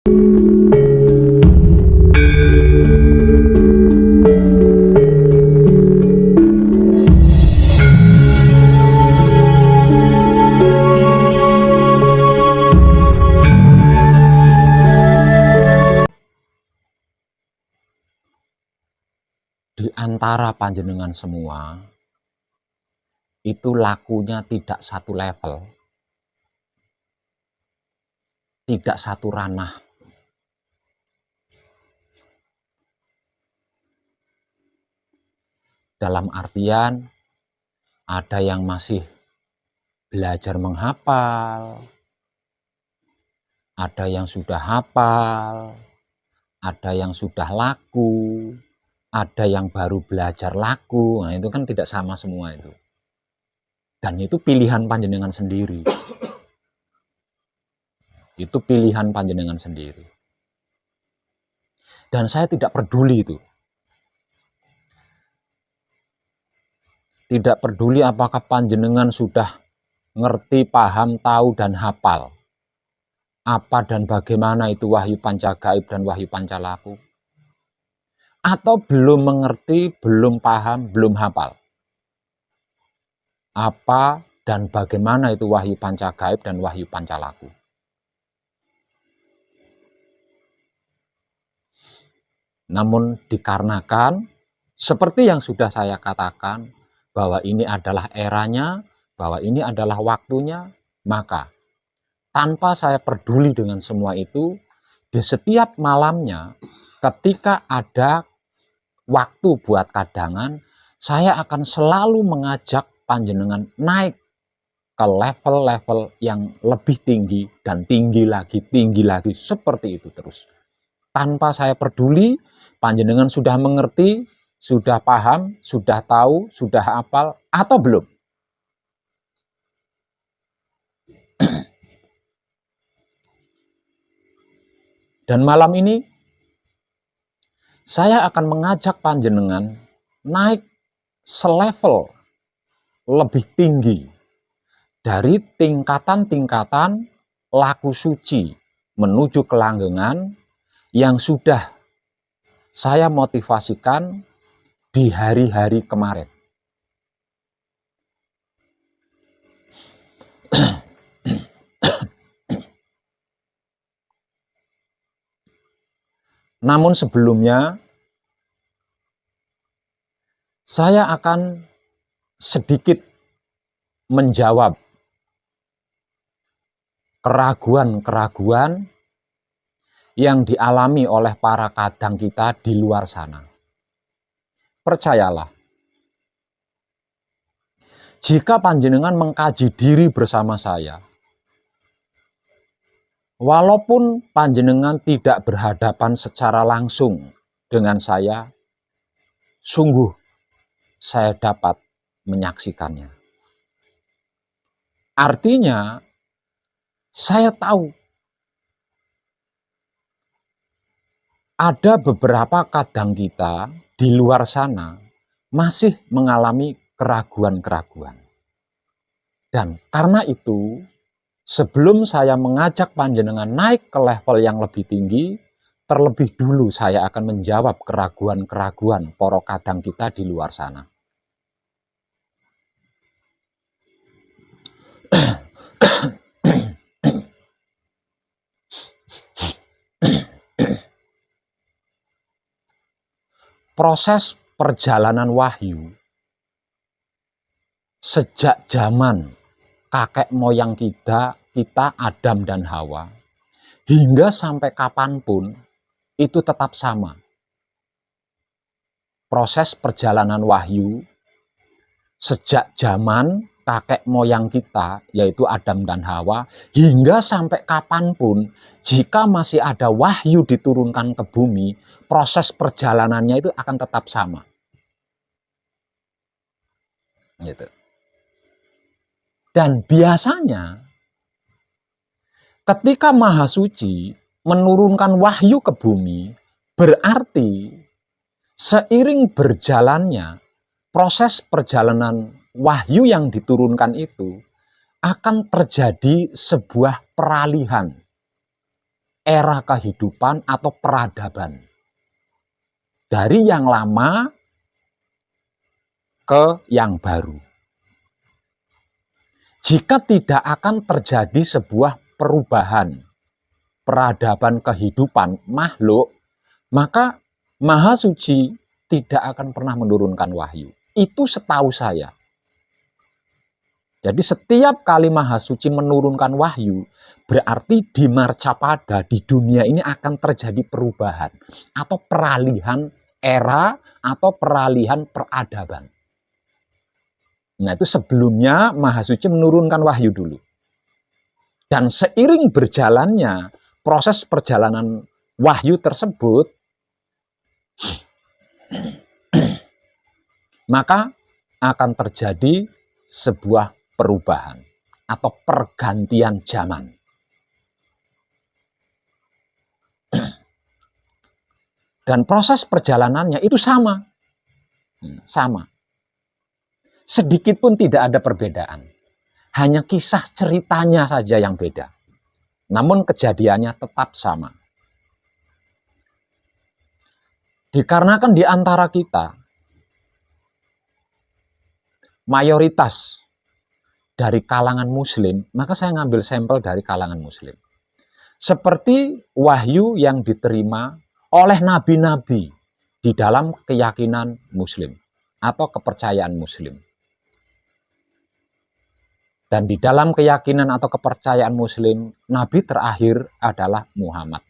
Di antara panjenengan semua, itu lakunya tidak satu level, tidak satu ranah. Dalam artian, ada yang masih belajar menghafal, ada yang sudah hafal, ada yang sudah laku, ada yang baru belajar laku. Nah, itu kan tidak sama semua itu. Dan itu pilihan panjenengan sendiri. Itu pilihan panjenengan sendiri. Dan saya tidak peduli itu. Tidak peduli apakah panjenengan sudah ngerti, paham, tahu, dan hafal. Apa dan bagaimana itu wahyu pancagaib dan wahyu pancalaku. Atau belum mengerti, belum paham, belum hafal. Apa dan bagaimana itu wahyu pancagaib dan wahyu pancalaku. Namun dikarenakan, seperti yang sudah saya katakan, bahwa ini adalah eranya, bahwa ini adalah waktunya, maka tanpa saya peduli dengan semua itu, di setiap malamnya, ketika ada waktu buat kadangan, saya akan selalu mengajak panjenengan naik ke level-level yang lebih tinggi dan tinggi lagi, seperti itu terus. Tanpa saya peduli, panjenengan sudah mengerti, sudah paham, sudah tahu, sudah hafal, atau belum. Dan malam ini, saya akan mengajak panjenengan naik selevel lebih tinggi dari tingkatan-tingkatan laku suci menuju kelanggengan yang sudah saya motivasikan di hari-hari kemarin. Namun sebelumnya, saya akan sedikit menjawab keraguan-keraguan yang dialami oleh para kadang kita di luar sana. Percayalah, jika panjenengan mengkaji diri bersama saya, walaupun panjenengan tidak berhadapan secara langsung dengan saya, sungguh saya dapat menyaksikannya. Artinya, saya tahu ada beberapa kadang kita di luar sana masih mengalami keraguan-keraguan. Dan karena itu, sebelum saya mengajak panjenengan naik ke level yang lebih tinggi, terlebih dulu saya akan menjawab keraguan-keraguan para kadang kita di luar sana. Proses perjalanan wahyu sejak zaman kakek moyang kita Adam dan Hawa, hingga sampai kapanpun itu tetap sama. Proses perjalanan wahyu sejak zaman kakek moyang kita, yaitu Adam dan Hawa, hingga sampai kapanpun, jika masih ada wahyu diturunkan ke bumi, proses perjalanannya itu akan tetap sama. Gitu. Dan biasanya ketika Maha Suci menurunkan wahyu ke bumi, berarti seiring berjalannya proses perjalanan wahyu yang diturunkan itu akan terjadi sebuah peralihan. era kehidupan atau peradaban. Dari yang lama ke yang baru. Jika tidak akan terjadi sebuah perubahan peradaban kehidupan makhluk, maka Maha Suci tidak akan pernah menurunkan wahyu. Itu setahu saya. Jadi setiap kali Maha Suci menurunkan wahyu, berarti di Marcapada, di dunia ini akan terjadi perubahan atau peralihan era atau peralihan peradaban. Nah, itu sebelumnya Maha Suci menurunkan wahyu dulu. Dan seiring berjalannya proses perjalanan wahyu tersebut, maka akan terjadi sebuah perubahan atau pergantian zaman. Dan proses perjalanannya itu sama. Sama. Sedikit pun tidak ada perbedaan. Hanya kisah ceritanya saja yang beda. Namun kejadiannya tetap sama. Dikarenakan di antara kita, mayoritas dari kalangan muslim, maka saya ngambil sampel dari kalangan muslim. Seperti wahyu yang diterima oleh nabi-nabi di dalam keyakinan muslim atau kepercayaan muslim. Dan di dalam keyakinan atau kepercayaan muslim, nabi terakhir adalah Muhammad.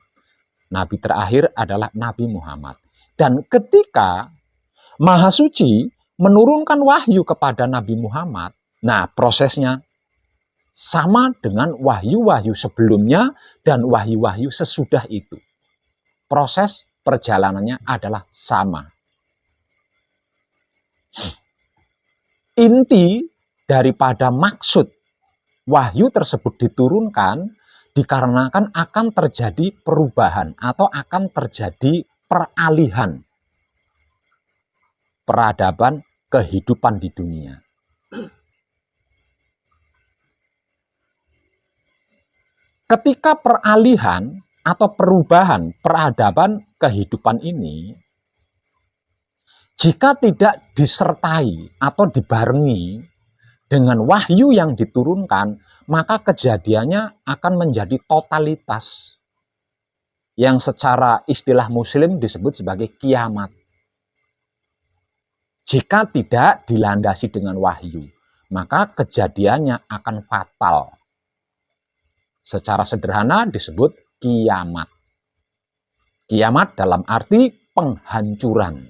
Nabi terakhir adalah Nabi Muhammad. Dan ketika Maha Suci menurunkan wahyu kepada Nabi Muhammad, nah prosesnya sama dengan wahyu-wahyu sebelumnya dan wahyu-wahyu sesudah itu. Proses perjalanannya adalah sama. Inti daripada maksud wahyu tersebut diturunkan dikarenakan akan terjadi perubahan atau akan terjadi peralihan peradaban kehidupan di dunia. Ketika peralihan atau perubahan peradaban kehidupan ini, jika tidak disertai atau dibarengi dengan wahyu yang diturunkan, maka kejadiannya akan menjadi totalitas yang secara istilah muslim disebut sebagai kiamat. Jika tidak dilandasi dengan wahyu, maka kejadiannya akan fatal. Secara sederhana disebut kiamat. Kiamat dalam arti penghancuran.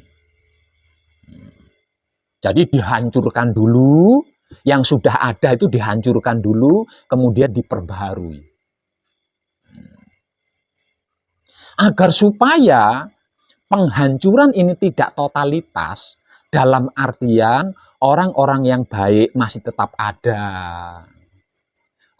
Jadi dihancurkan dulu, yang sudah ada itu dihancurkan dulu, kemudian diperbaharui. Agar supaya penghancuran ini tidak totalitas, dalam artian orang-orang yang baik masih tetap ada.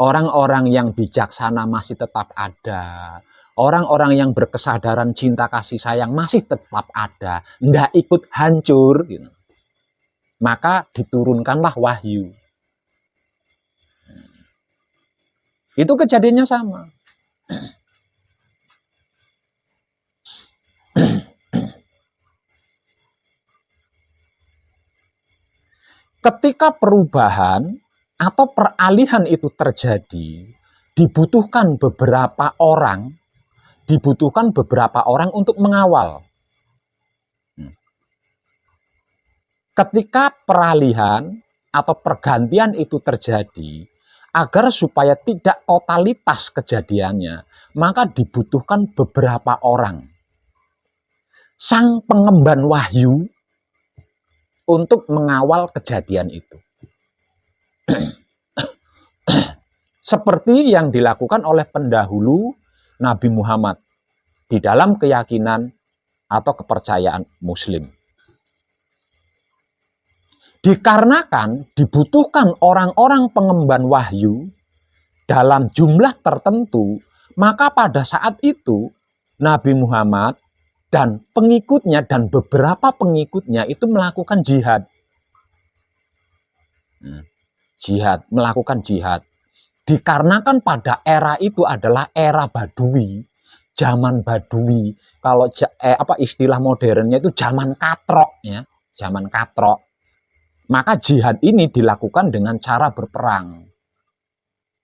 Orang-orang yang bijaksana masih tetap ada. Orang-orang yang berkesadaran cinta kasih sayang masih tetap ada. Nggak ikut hancur. Gitu. Maka diturunkanlah wahyu. Itu kejadiannya sama. Ketika perubahan atau peralihan itu terjadi, dibutuhkan beberapa orang untuk mengawal. Ketika peralihan atau pergantian itu terjadi, agar supaya tidak totalitas kejadiannya, maka dibutuhkan beberapa orang. Sang pengemban wahyu untuk mengawal kejadian itu. Seperti yang dilakukan oleh pendahulu Nabi Muhammad di dalam keyakinan atau kepercayaan muslim. Dikarenakan dibutuhkan orang-orang pengemban wahyu dalam jumlah tertentu, maka pada saat itu Nabi Muhammad dan pengikutnya dan beberapa pengikutnya itu melakukan jihad. Melakukan jihad. Dikarenakan pada era itu adalah era Badui, zaman badui. Kalau istilah modernnya itu zaman katrok ya, zaman katrok. Maka jihad ini dilakukan dengan cara berperang.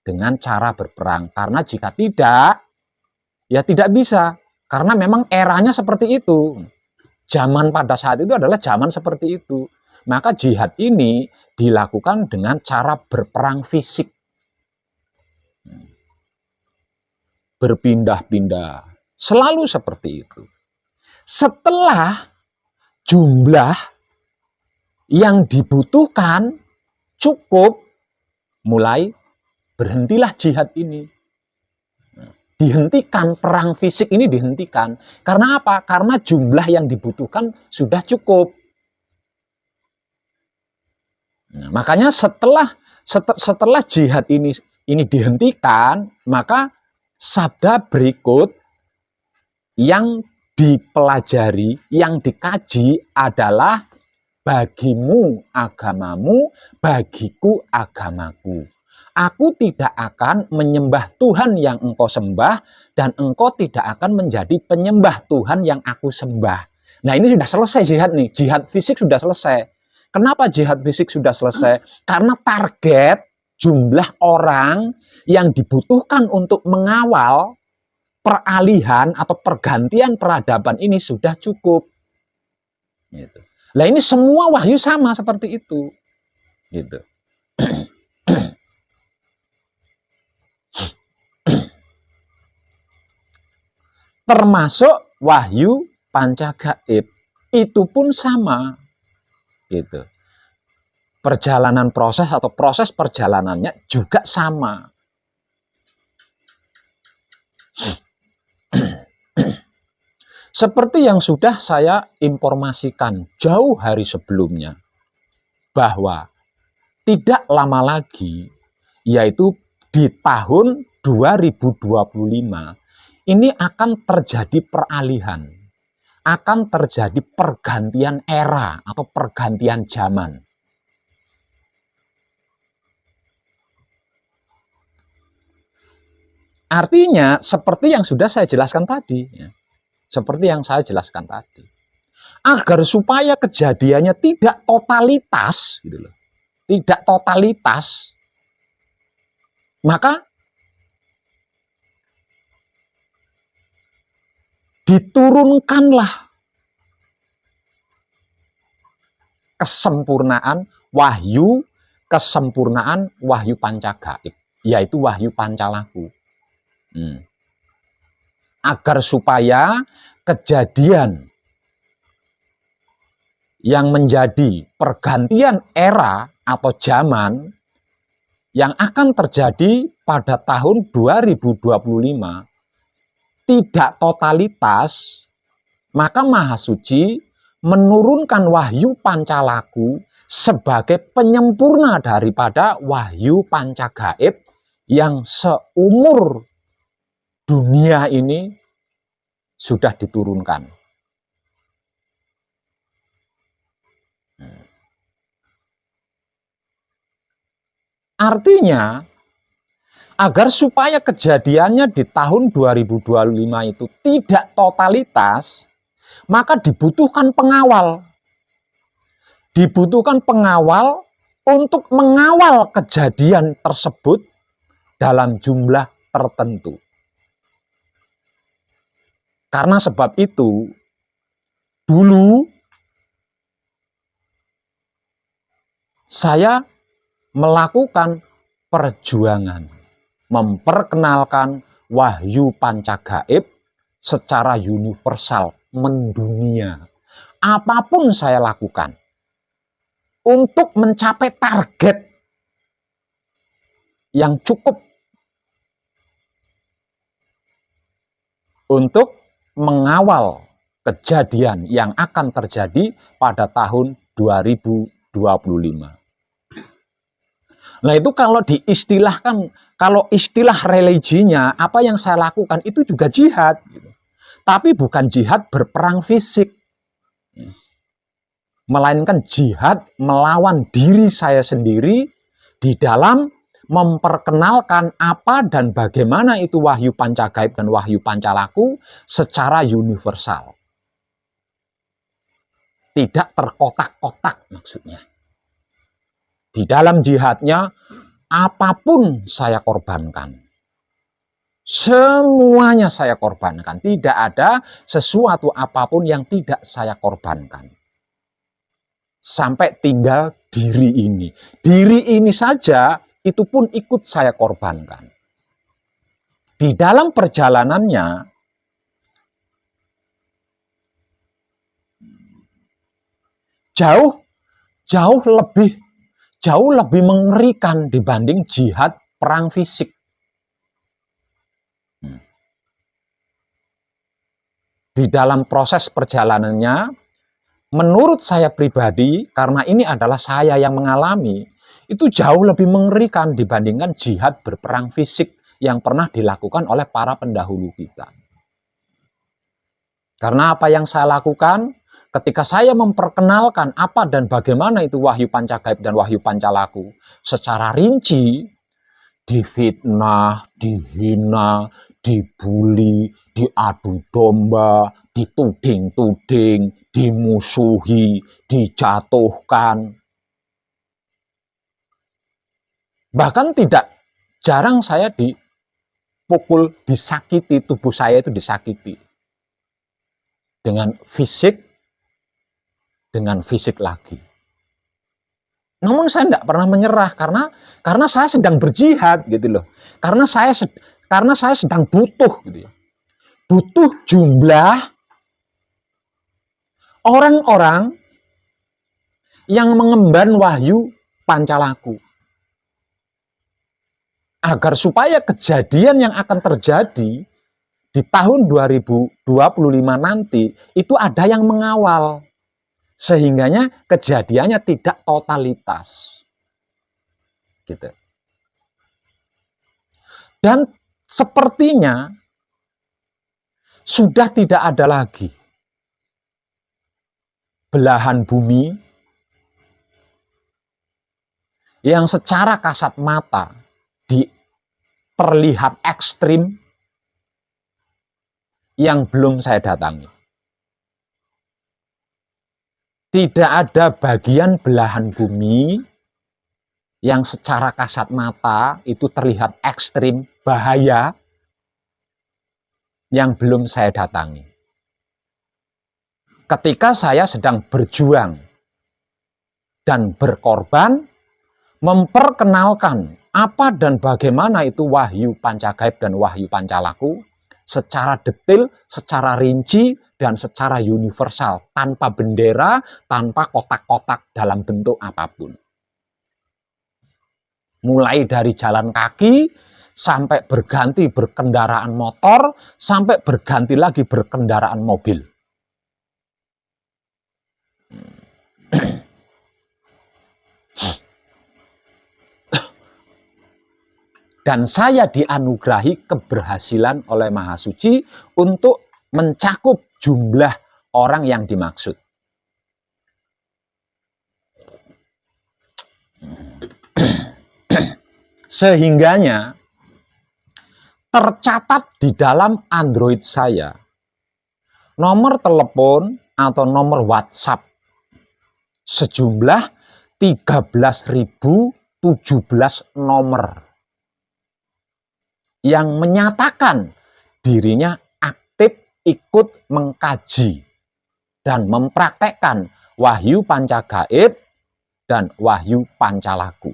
Dengan cara berperang. Karena jika tidak, ya tidak bisa. Karena memang eranya seperti itu. Zaman pada saat itu adalah zaman seperti itu. Maka jihad ini dilakukan dengan cara berperang fisik. Berpindah-pindah. Selalu seperti itu. Setelah jumlah yang dibutuhkan cukup, mulai berhentilah jihad ini. Dihentikan, perang fisik ini dihentikan. Karena apa? Karena jumlah yang dibutuhkan sudah cukup. Nah, makanya setelah jihad ini dihentikan, maka sabda berikut yang dipelajari, yang dikaji adalah bagimu agamamu, bagiku agamaku. Aku tidak akan menyembah Tuhan yang engkau sembah, dan engkau tidak akan menjadi penyembah Tuhan yang aku sembah. Nah, ini sudah selesai jihad nih. Jihad fisik sudah selesai. Kenapa jihad fisik sudah selesai? Karena target jumlah orang yang dibutuhkan untuk mengawal peralihan atau pergantian peradaban ini sudah cukup. Gitu. Nah, ini semua wahyu sama seperti itu. Gitu. Termasuk wahyu panca gaib, itu pun sama. Gitu. Perjalanan proses atau proses perjalanannya juga sama. Seperti yang sudah saya informasikan jauh hari sebelumnya, bahwa tidak lama lagi, yaitu di tahun 2025, ini akan terjadi peralihan, akan terjadi pergantian era atau pergantian zaman. Artinya seperti yang sudah saya jelaskan tadi, ya. Seperti yang saya jelaskan tadi. Agar supaya kejadiannya tidak totalitas, gitu loh. Tidak totalitas, maka diturunkanlah kesempurnaan wahyu panca gaib, yaitu wahyu pancalaku. Agar supaya kejadian yang menjadi pergantian era atau zaman yang akan terjadi pada tahun 2025 tidak totalitas, maka Maha Suci menurunkan wahyu pancalaku sebagai penyempurna daripada wahyu panca gaib yang seumur dunia ini sudah diturunkan. Artinya, agar supaya kejadiannya di tahun 2025 itu tidak totalitas, maka dibutuhkan pengawal. Dibutuhkan pengawal untuk mengawal kejadian tersebut dalam jumlah tertentu. Karena sebab itu, dulu saya melakukan perjuangan memperkenalkan wahyu panca gaib secara universal, mendunia. Apapun saya lakukan untuk mencapai target yang cukup untuk mengawal kejadian yang akan terjadi pada tahun 2025. Nah, itu kalau diistilahkan, kalau istilah religinya, apa yang saya lakukan itu juga jihad. Tapi bukan jihad berperang fisik. Melainkan jihad melawan diri saya sendiri di dalam memperkenalkan apa dan bagaimana itu wahyu pancagaib dan wahyu pancalaku secara universal. Tidak terkotak-kotak maksudnya. Di dalam jihadnya, apapun saya korbankan. Semuanya saya korbankan. Tidak ada sesuatu apapun yang tidak saya korbankan. Sampai tinggal diri ini. Diri ini saja itu pun ikut saya korbankan. Di dalam perjalanannya, jauh lebih mengerikan dibanding jihad perang fisik. Di dalam proses perjalanannya, menurut saya pribadi, karena ini adalah saya yang mengalami, itu jauh lebih mengerikan dibandingkan jihad berperang fisik yang pernah dilakukan oleh para pendahulu kita. Karena apa yang saya lakukan, ketika saya memperkenalkan apa dan bagaimana itu wahyu pancagaib dan wahyu pancalaku secara rinci, difitnah, dihina, dibully, diadu domba, dituding-tuding, dimusuhi, dijatuhkan. Bahkan jarang saya dipukul, disakiti, tubuh saya itu disakiti. Dengan fisik lagi. Namun saya tidak pernah menyerah karena saya sedang berjihad gitu loh. Karena saya sedang butuh gitu ya. Butuh jumlah orang-orang yang mengemban wahyu pancalaku. Agar supaya kejadian yang akan terjadi di tahun 2025 nanti itu ada yang mengawal. Sehingganya kejadiannya tidak totalitas. Gitu. Dan sepertinya sudah tidak ada lagi belahan bumi yang secara kasat mata terlihat ekstrim yang belum saya datangi. Tidak ada bagian belahan bumi yang secara kasat mata itu terlihat ekstrim, bahaya, yang belum saya datangi. Ketika saya sedang berjuang dan berkorban, memperkenalkan apa dan bagaimana itu wahyu pancagaib dan wahyu pancalaku secara detail, secara rinci, dan secara universal, tanpa bendera, tanpa kotak-kotak dalam bentuk apapun. Mulai dari jalan kaki, sampai berganti berkendaraan motor, sampai berganti lagi berkendaraan mobil. Dan saya dianugerahi keberhasilan oleh Maha Suci untuk mencakup jumlah orang yang dimaksud. Sehingganya tercatat di dalam Android saya nomor telepon atau nomor WhatsApp sejumlah 13.017 nomor yang menyatakan dirinya aktif ikut mengkaji dan mempraktekkan wahyu pancagaib dan wahyu pancalaku.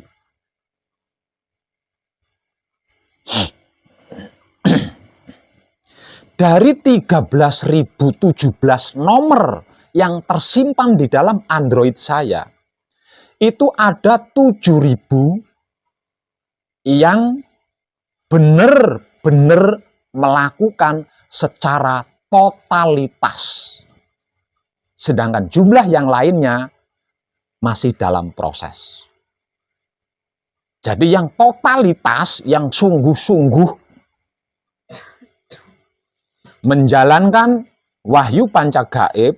Dari 13.017 nomor yang tersimpan di dalam Android saya, itu ada 7.000 yang benar-benar melakukan secara totalitas. Sedangkan jumlah yang lainnya masih dalam proses. Jadi yang totalitas, yang sungguh-sungguh menjalankan wahyu pancagaib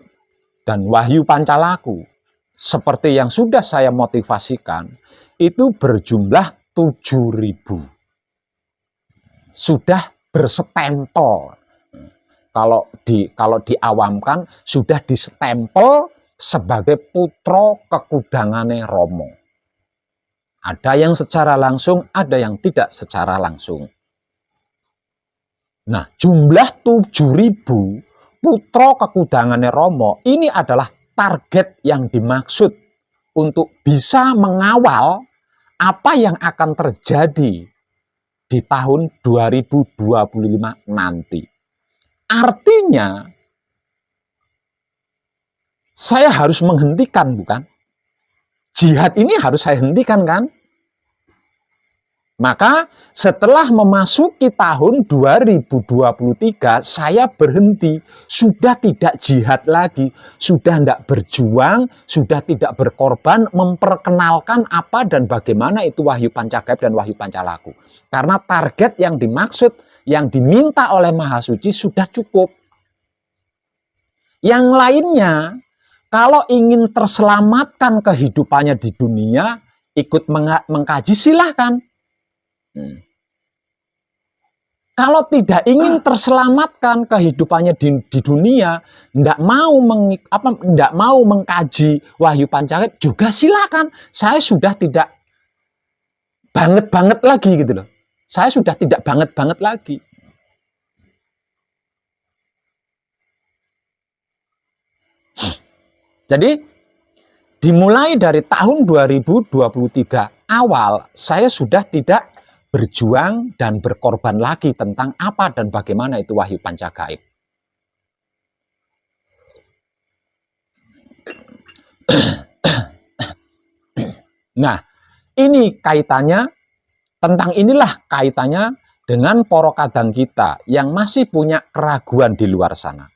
dan wahyu pancalaku, seperti yang sudah saya motivasikan, itu berjumlah 7.000. Sudah berstempel. Kalau diawamkan sudah distempel sebagai putra kekudangane Rama. Ada yang secara langsung, ada yang tidak secara langsung. Nah, jumlah 7.000 putra kekudangane Rama ini adalah target yang dimaksud untuk bisa mengawal apa yang akan terjadi di tahun 2025 nanti. Artinya, saya harus menghentikan, bukan? Jihad ini harus saya hentikan, kan? Maka setelah memasuki tahun 2023, saya berhenti. Sudah tidak jihad lagi, sudah tidak berjuang, sudah tidak berkorban, memperkenalkan apa dan bagaimana itu Wahyu Pancagaib dan Wahyu Pancalaku. Karena target yang dimaksud, yang diminta oleh Maha Suci sudah cukup. Yang lainnya, kalau ingin terselamatkan kehidupannya di dunia, ikut mengkaji silahkan. Kalau tidak ingin terselamatkan kehidupannya di dunia, tidak mau mengkaji Wahyu Pancagaib juga silakan. Saya sudah tidak banget lagi gitu loh. Saya sudah tidak banget lagi. Jadi dimulai dari tahun 2023 awal, saya sudah tidak berjuang dan berkorban lagi tentang apa dan bagaimana itu Wahyu Pancagaib. Nah, ini kaitannya, tentang inilah kaitannya dengan para kadang kita yang masih punya keraguan di luar sana.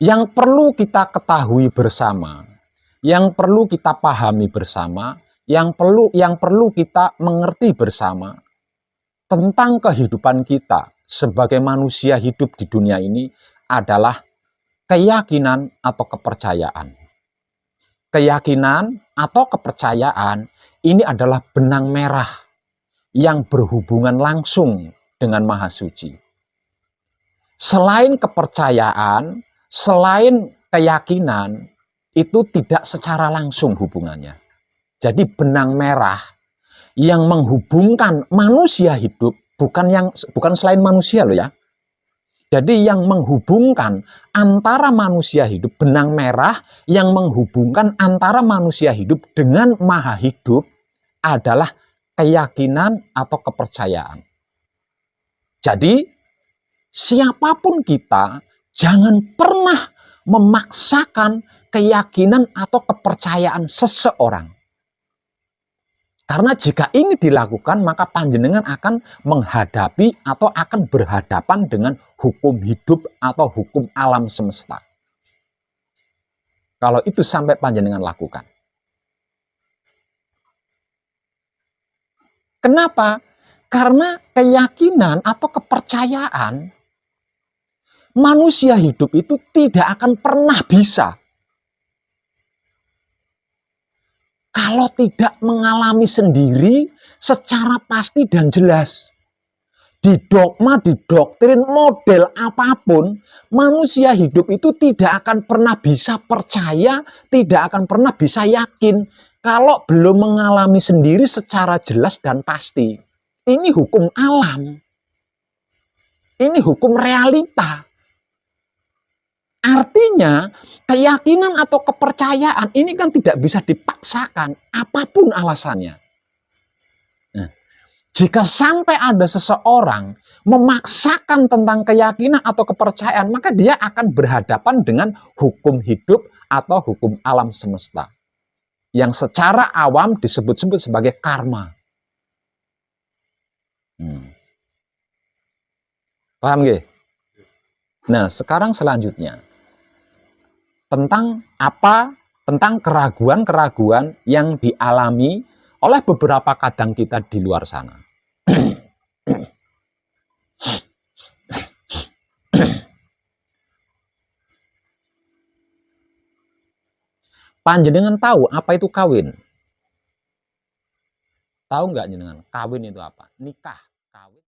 Yang perlu kita ketahui bersama, yang perlu kita pahami bersama, yang perlu kita mengerti bersama tentang kehidupan kita sebagai manusia hidup di dunia ini adalah keyakinan atau kepercayaan. Keyakinan atau kepercayaan ini adalah benang merah yang berhubungan langsung dengan Maha Suci. Selain kepercayaan, selain keyakinan, itu tidak secara langsung hubungannya. Jadi benang merah yang menghubungkan manusia hidup, bukan selain manusia loh ya. Jadi yang menghubungkan antara manusia hidup, benang merah yang menghubungkan antara manusia hidup dengan Maha Hidup adalah keyakinan atau kepercayaan. Jadi siapapun kita, jangan pernah memaksakan keyakinan atau kepercayaan seseorang. Karena jika ini dilakukan, maka panjenengan akan menghadapi atau akan berhadapan dengan hukum hidup atau hukum alam semesta. Kalau itu sampai panjenengan lakukan. Kenapa? Karena keyakinan atau kepercayaan manusia hidup itu tidak akan pernah bisa kalau tidak mengalami sendiri secara pasti dan jelas. Di dogma, di doktrin, model apapun, manusia hidup itu tidak akan pernah bisa percaya, tidak akan pernah bisa yakin kalau belum mengalami sendiri secara jelas dan pasti. Ini hukum alam. Ini hukum realita. Artinya, keyakinan atau kepercayaan ini kan tidak bisa dipaksakan, apapun alasannya. Nah, jika sampai ada seseorang memaksakan tentang keyakinan atau kepercayaan, maka dia akan berhadapan dengan hukum hidup atau hukum alam semesta. Yang secara awam disebut-sebut sebagai karma. Paham nggih? Nah, sekarang selanjutnya tentang keraguan-keraguan yang dialami oleh beberapa kadang kita di luar sana. Panjenengan tahu apa itu kawin? Tahu nggak jenengan? Kawin itu apa? Nikah. Kawin.